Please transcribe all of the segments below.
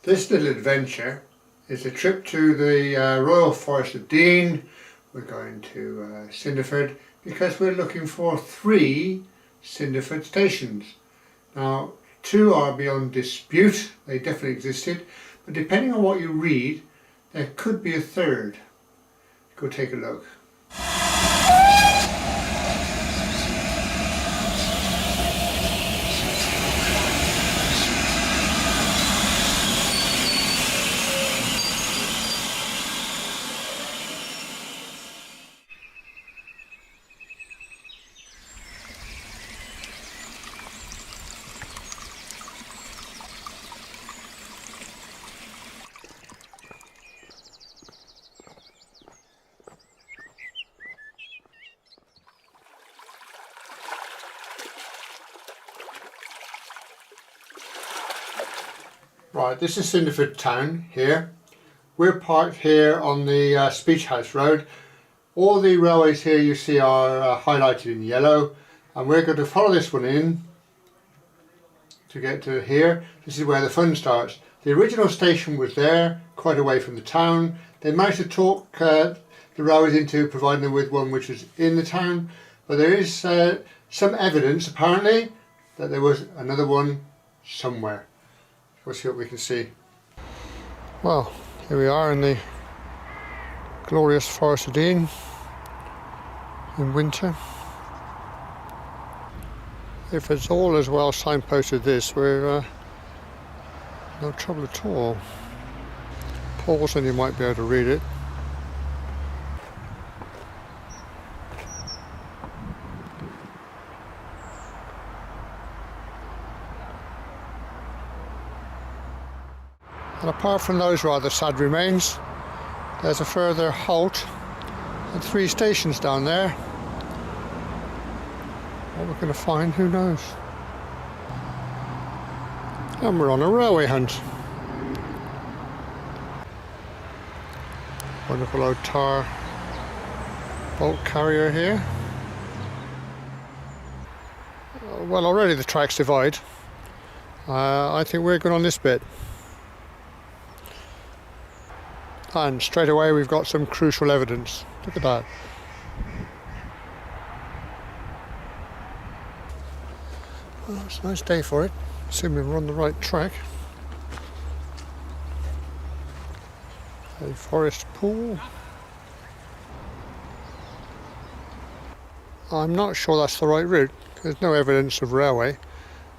This little adventure is a trip to the Royal Forest of Dean. We're going to Cinderford because we're looking for 3 Cinderford stations. Now 2 are beyond dispute, they definitely existed, but depending on what you read there could be a 3rd. Go take a look. Right, this is Cinderford town here. We're parked here on the Speech House Road. All the railways here you see are highlighted in yellow, and we're going to follow this one in to get to here. This is where the fun starts. The original station was there, quite away from the town. They managed to talk the railways into providing them with one which was in the town, but there is some evidence apparently that there was another one somewhere. We'll see what we can see. Well, here we are in the glorious Forest of Dean in winter. If it's all as well signposted this, we're no trouble at all. Pause and you might be able to read it. And apart from those rather sad remains, there's a further halt and 3 stations down there. What we're going to find, who knows? And we're on a railway hunt. Wonderful old tar bolt carrier here. Well, already the tracks divide. I think we're going on this bit. And straight away we've got some crucial evidence. Look at that. Well, it's a nice day for it. Assuming we're on the right track. A forest pool. I'm not sure that's the right route. There's no evidence of railway.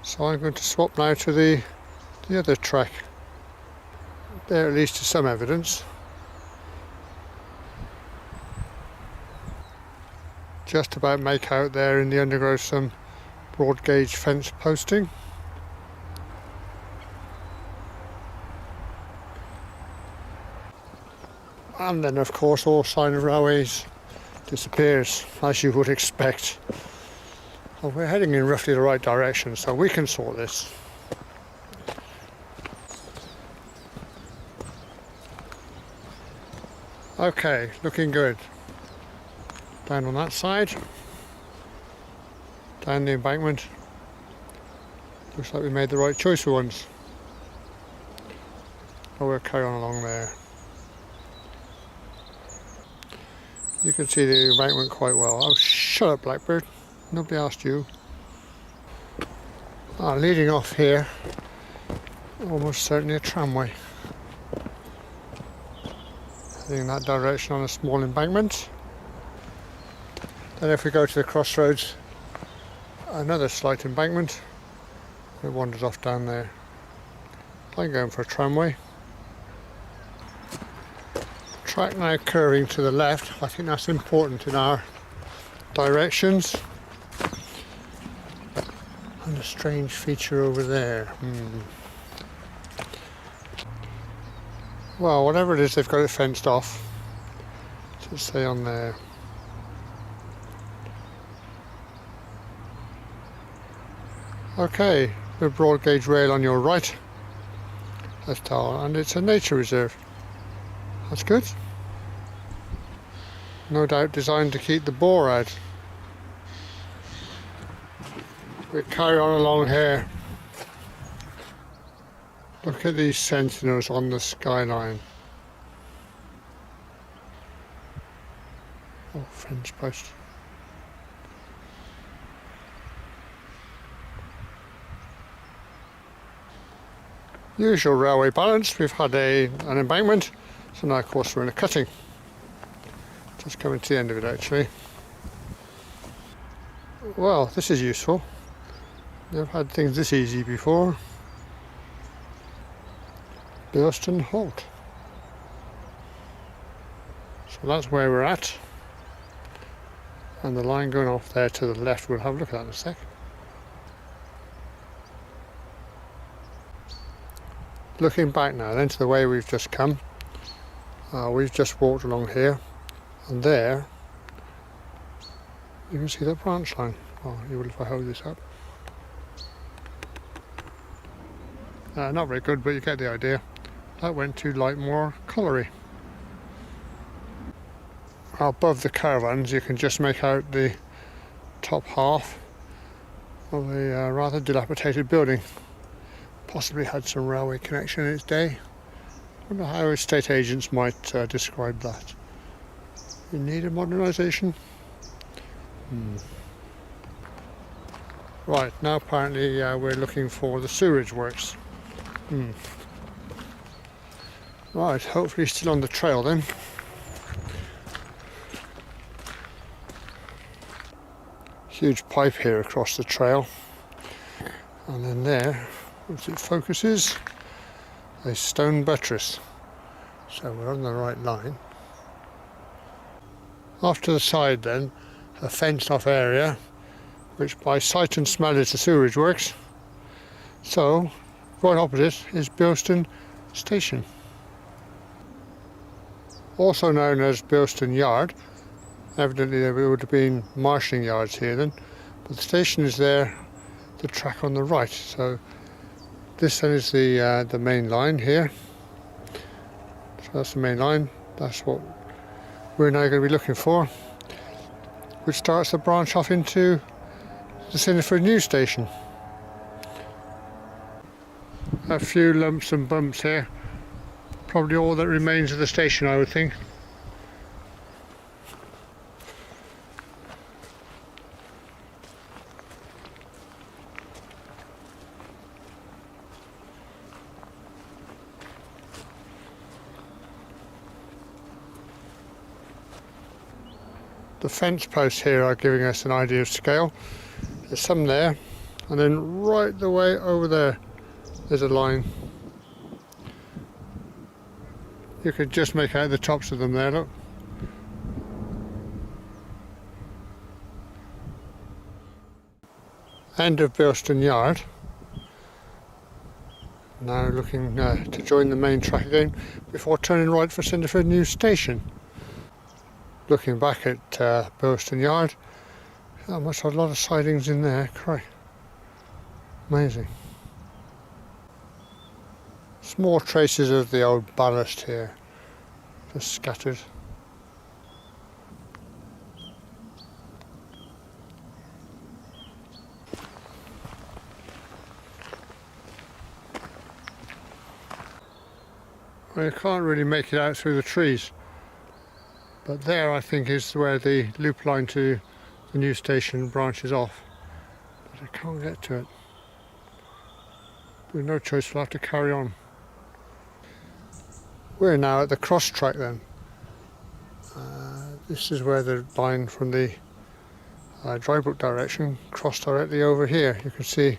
So I'm going to swap now to the other track. There at least is some evidence. Just about make out there in the undergrowth some broad gauge fence posting. And then of course all sign of railways disappears, as you would expect. Well, we're heading in roughly the right direction, so we can sort this. Okay, looking good. Down on that side, down the embankment. Looks like we made the right choice for once. Oh, we'll carry on along there. You can see the embankment quite well. Oh, shut up, Blackbird. Nobody asked you. Leading off here, almost certainly a tramway. Heading in that direction on a small embankment. Then if we go to the crossroads, another slight embankment. It wanders off down there. I'm going for a tramway. Track now curving to the left. I think that's important in our directions. And a strange feature over there. Well, whatever it is, they've got it fenced off. Just stay on there. Okay, the broad gauge rail on your right. That's tall, and it's a nature reserve. That's good. No doubt designed to keep the boar out. We carry on along here. Look at these sentinels on the skyline. Oh, fence post. Usual railway balance. We've had an embankment, so now of course we're in a cutting. Just coming to the end of it actually. Well, this is useful. Never had things this easy before. Bilston Halt. So that's where we're at. And the line going off there to the left, we'll have a look at that in a sec. Looking back now then to the way we've just come. We've just walked along here, and there you can see the branch line. Oh, you will if I hold this up. Not very good, but you get the idea. That went to Lightmoor Colliery. Above the caravans you can just make out the top half of a rather dilapidated building. Possibly had some railway connection in its day. I wonder how estate agents might describe that. In need of modernisation? Right, now apparently we're looking for the sewerage works. Right, hopefully still on the trail then. Huge pipe here across the trail, and then there, once it focuses, a stone buttress. So we're on the right line. Off to the side then, a fenced off area, which by sight and smell is the sewerage works. So, right opposite is Bilston Station. Also known as Bilston Yard. Evidently there would have been marshalling yards here then, but the station is there, the track on the right. So this then is the main line here. So that's the main line, that's what we're now going to be looking for, which starts the branch off into the Cinderford New Station. A few lumps and bumps here, probably all that remains of the station I would think. The fence posts here are giving us an idea of scale. There's some there, and then right the way over there there's a line. You could just make out the tops of them there, look. End of Bilston Yard. Now looking to join the main track again before turning right for Cinderford New Station. Looking back at Bilston Yard, there must have a lot of sidings in there, cry. Amazing. Small traces of the old ballast here, just scattered. Well, you can't really make it out through the trees. But there I think is where the loop line to the new station branches off. But I can't get to it. With no choice, we'll have to carry on. We're now at the cross track then. This is where the line from the Drybrook direction crossed directly over here. You can see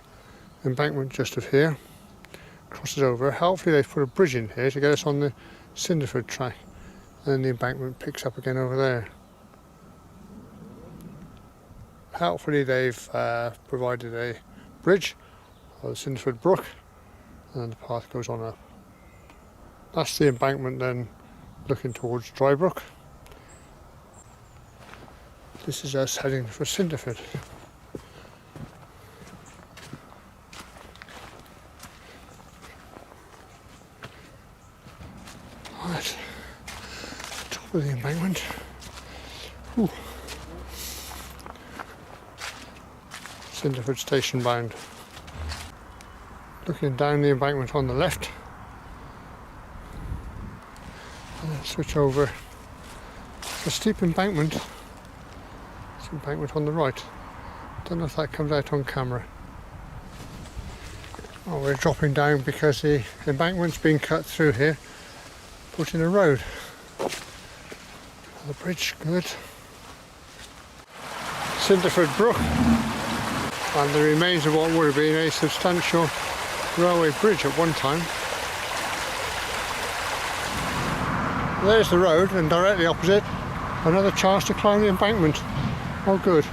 the embankment just of here. Crosses over. Hopefully they've put a bridge in here to get us on the Cinderford track. And then the embankment picks up again over there. Hopefully they've provided a bridge or the Cinderford Brook, and then the path goes on up. That's the embankment then looking towards Drybrook. This is us heading for Cinderford. Right. With the embankment. Ooh. Cinderford station bound. Looking down the embankment on the left, and then switch over. It's a steep embankment. It's an embankment on the right. Don't know if that comes out on camera. Oh, we're dropping down because the embankment's been cut through here, put in a road. The bridge, good. Cinderford Brook, and the remains of what would have been a substantial railway bridge at one time. There's the road, and directly opposite, another chance to climb the embankment. Oh, good.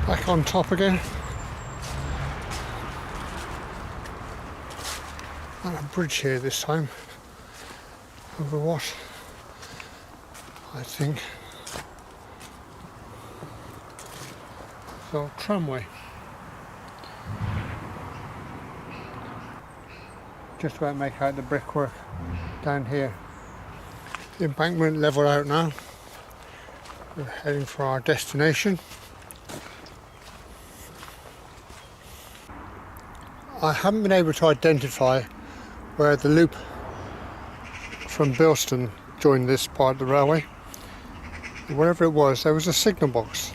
Back on top again. And a bridge here this time. Over what? I think. So, tramway. Just about make out the brickwork down here. The embankment level out now. We're heading for our destination. I haven't been able to identify where the loop from Bilston joined this part of the railway. Wherever it was, there was a signal box.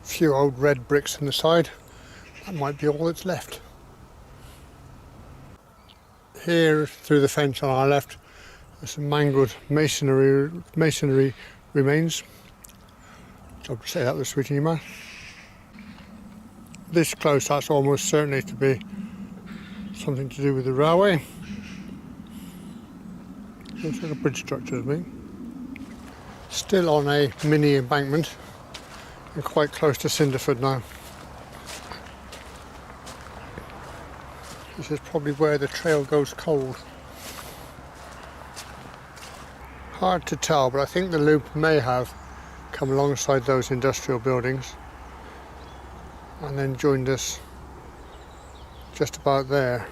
A few old red bricks on the side. That might be all that's left. Here, through the fence on our left, there's some mangled masonry remains. I'll say that was sweet in your mouth. This close, that's almost certainly to be something to do with the railway. Looks like a bridge structure to me. Still on a mini embankment and quite close to Cinderford now. This is probably where the trail goes cold. Hard to tell, but I think the loop may have come alongside those industrial buildings and then joined us just about there.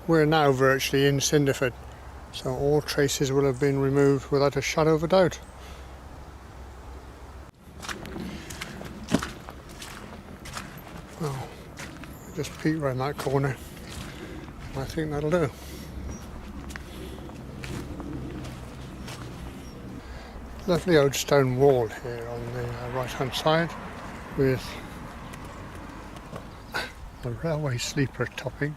We're now virtually in Cinderford, so all traces will have been removed without a shadow of a doubt. Well, just peek round that corner. I think that'll do. Lovely old stone wall here on the right hand side with a railway sleeper topping.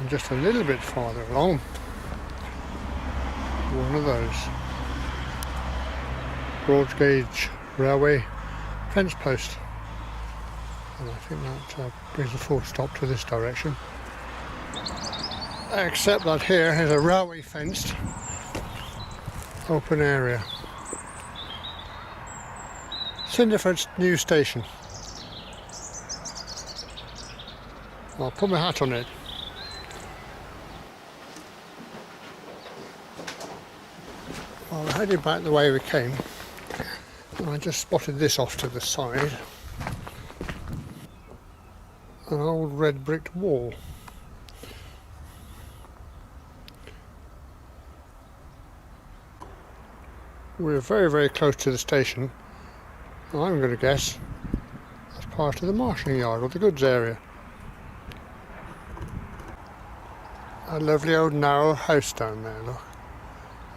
And just a little bit farther along, one of those broad gauge railway fence post. And I think that brings a full stop to this direction. Except that here is a railway fenced open area. Cinderford's new station. I'll put my hat on it. Well, we're heading back the way we came, and I just spotted this off to the side. An old red bricked wall. We're very, very close to the station. I'm going to guess that's part of the marshalling yard or the goods area. A lovely old narrow house down there, look.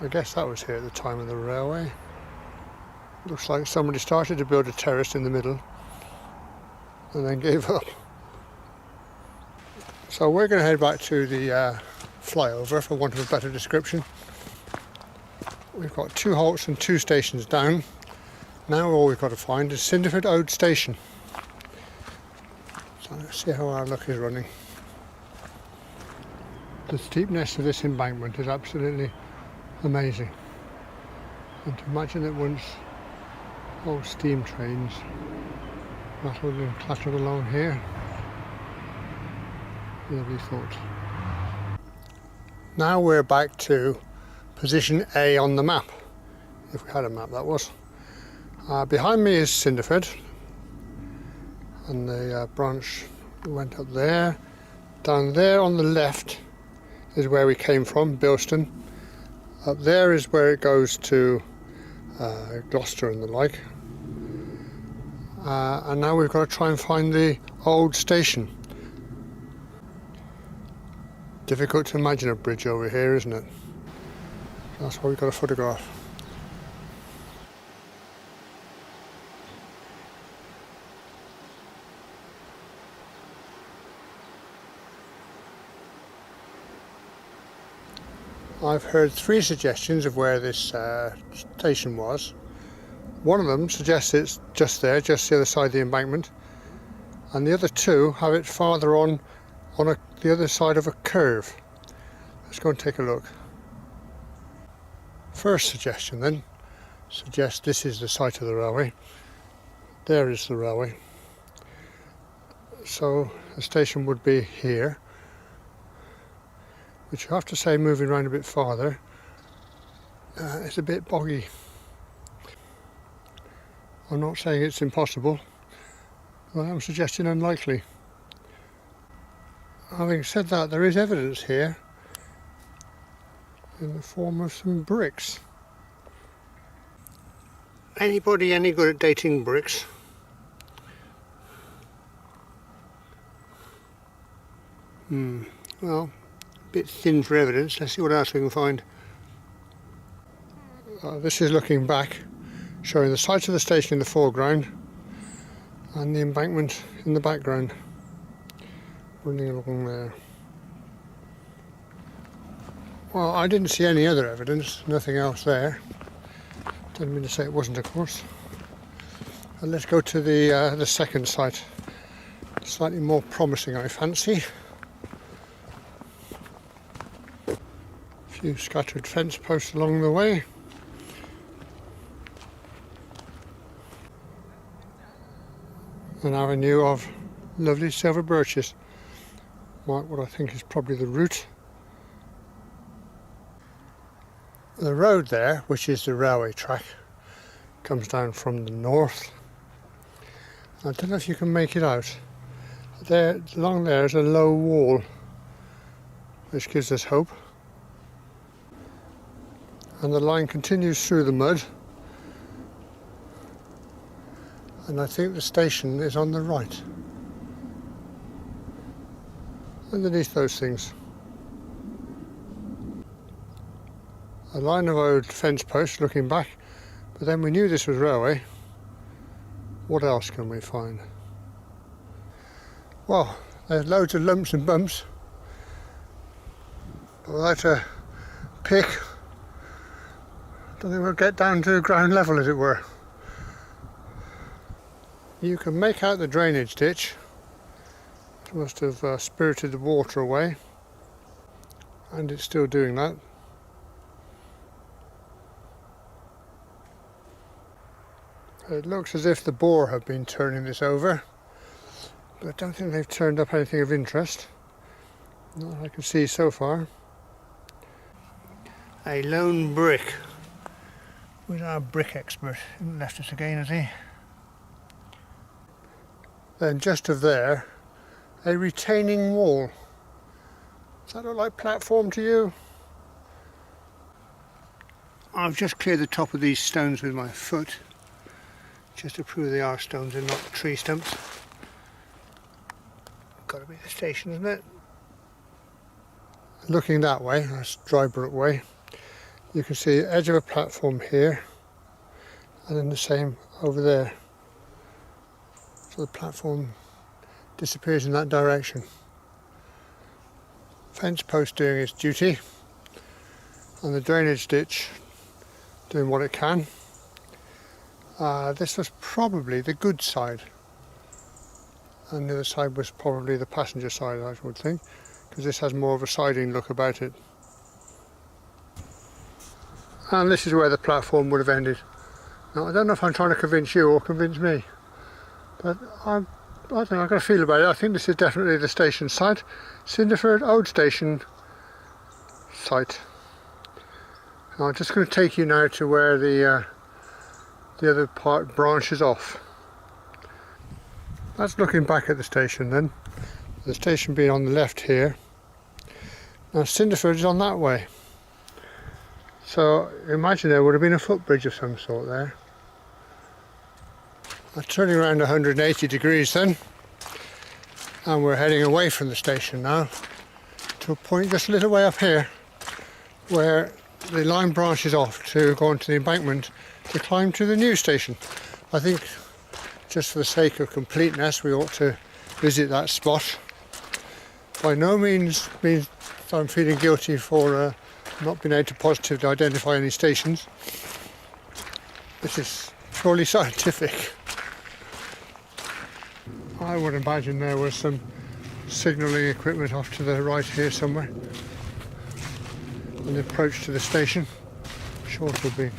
I guess that was here at the time of the railway. Looks like somebody started to build a terrace in the middle and then gave up. So we're going to head back to the flyover, for want of a better description. We've got 2 halts and 2 stations down. Now all we've got to find is Cinderford Old Station. So let's see how our luck is running. The steepness of this embankment is absolutely amazing. And to imagine that once old steam trains rattled and clattered along here. Lovely thought. Now we're back to position A on the map, if we had a map that was. Behind me is Cinderford, and the branch went up there. Down there on the left is where we came from, Bilston. Up there is where it goes to Gloucester and the like. And now we've got to try and find the old station. Difficult to imagine a bridge over here, isn't it? That's why we've got a photograph. I've heard 3 suggestions of where this station was. One of them suggests it's just there, just the other side of the embankment, and the other 2 have it farther on the other side of a curve. Let's go and take a look. First suggestion then suggests this is the site of the railway. There is the railway. So the station would be here, which I have to say, moving around a bit farther, it's a bit boggy. I'm not saying it's impossible, but I'm suggesting unlikely. Having said that, there is evidence here in the form of some bricks. Anybody any good at dating bricks? Well, a bit thin for evidence. Let's see what else we can find. This is looking back, showing the site of the station in the foreground and the embankment in the background, running along there. Well, I didn't see any other evidence, nothing else there. Didn't mean to say it wasn't, of course. And let's go to the second site, slightly more promising, I fancy. A few scattered fence posts along the way. An avenue of lovely silver birches, mark what I think is probably the route. The road there, which is the railway track, comes down from the north. I don't know if you can make it out. There, along there is a low wall, which gives us hope. And the line continues through the mud. And I think the station is on the right, underneath those things. A line of old fence posts looking back, but then we knew this was railway. What else can we find? Well, there's loads of lumps and bumps, but without a pick, I don't think we'll get down to ground level, as it were. You can make out the drainage ditch. It must have spirited the water away, and it's still doing that. It looks as if the boar have been turning this over, but I don't think they've turned up anything of interest, not that I can see so far. A lone brick. Where's our brick expert? He left us again, has he? Then just of there, a retaining wall. Does that look like platform to you? I've just cleared the top of these stones with my foot, just to prove they are stones and not tree stumps. Got to be the station, isn't it? Looking that way, that's Drybrook Way, you can see the edge of a platform here, and then the same over there. So the platform disappears in that direction. Fence post doing its duty, and the drainage ditch doing what it can. This was probably the good side, and the other side was probably the passenger side, I would think, because this has more of a siding look about it. And this is where the platform would have ended. Now, I don't know if I'm trying to convince you or convince me, but I think I've got a feel about it. I think this is definitely the station site. Cinderford Old Station site. Now, I'm just going to take you now to where the other part branches off. That's looking back at the station then. The station being on the left here. Now Cinderford is on that way. So imagine there would have been a footbridge of some sort there. I'm turning around 180 degrees then, and we're heading away from the station now to a point just a little way up here where the line branches off to go onto the embankment to climb to the new station. I think just for the sake of completeness we ought to visit that spot. By no means means I'm feeling guilty for not being able to positively identify any stations. This is purely scientific. I would imagine there was some signalling equipment off to the right here somewhere. And the approach to the station, sure it would be.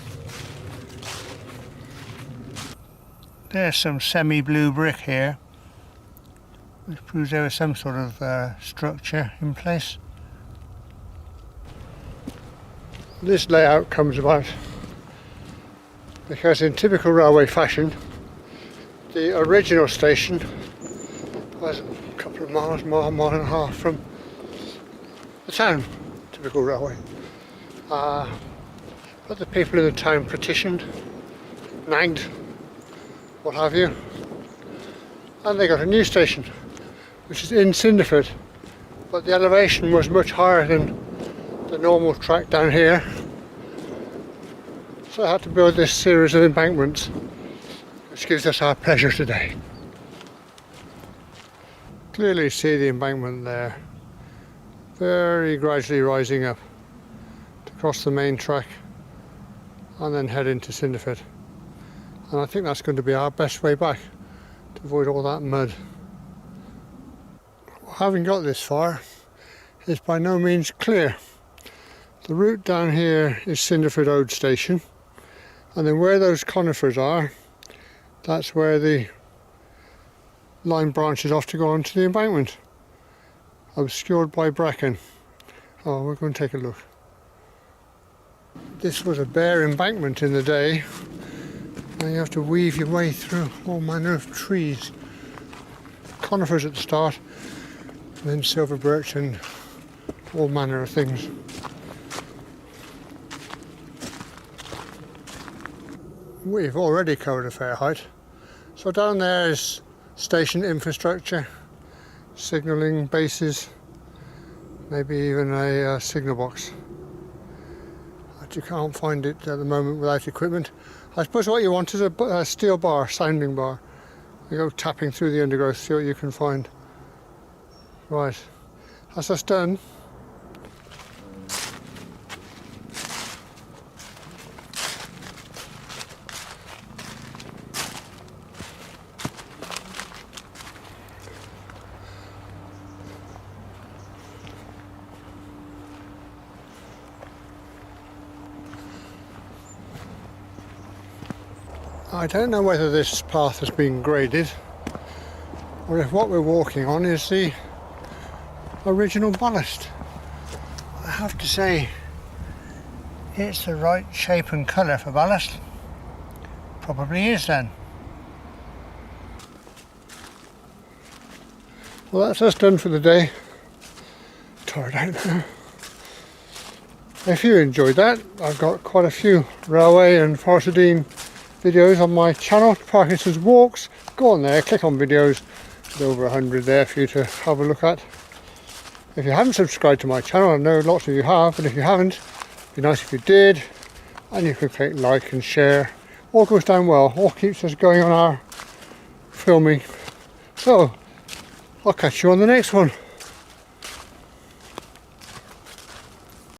There's some semi-blue brick here, which proves there was some sort of structure in place. This layout comes about because in typical railway fashion, the original station was a couple of miles, mile and a half from the town, typical railway. But the people in the town petitioned, nagged, what have you, and they got a new station, which is in Cinderford, but the elevation was much higher than the normal track down here, so I had to build this series of embankments, which gives us our pleasure today. Clearly see the embankment there, very gradually rising up to cross the main track and then head into Cinderford. And I think that's going to be our best way back to avoid all that mud. Having got this far, it's by no means clear. The route down here is Cinderford Old Station, and then where those conifers are, that's where the line branches off to go onto the embankment, obscured by bracken. Oh, we're going to take a look. This was a bare embankment in the day. Now you have to weave your way through all manner of trees. Conifers at the start, and then silver birch and all manner of things. We've already covered a fair height. So down there is station infrastructure, signalling bases, maybe even a signal box. But you can't find it at the moment without equipment. I suppose what you want is a steel bar, sounding bar. You go tapping through the undergrowth, see what you can find. Right, that's us done. I don't know whether this path has been graded or if what we're walking on is the original ballast. I have to say it's the right shape and colour for ballast. Probably is then. Well, that's us done for the day. Tired out now. If you enjoyed that, I've got quite a few railway and Forest of Dean videos on my channel, Parkinson's Walks. Go on there, click on videos. There's over 100 there for you to have a look at. If you haven't subscribed to my channel, I know lots of you have, but if you haven't, it'd be nice if you did. And you can click like and share. All goes down well, all keeps us going on our filming. So, I'll catch you on the next one.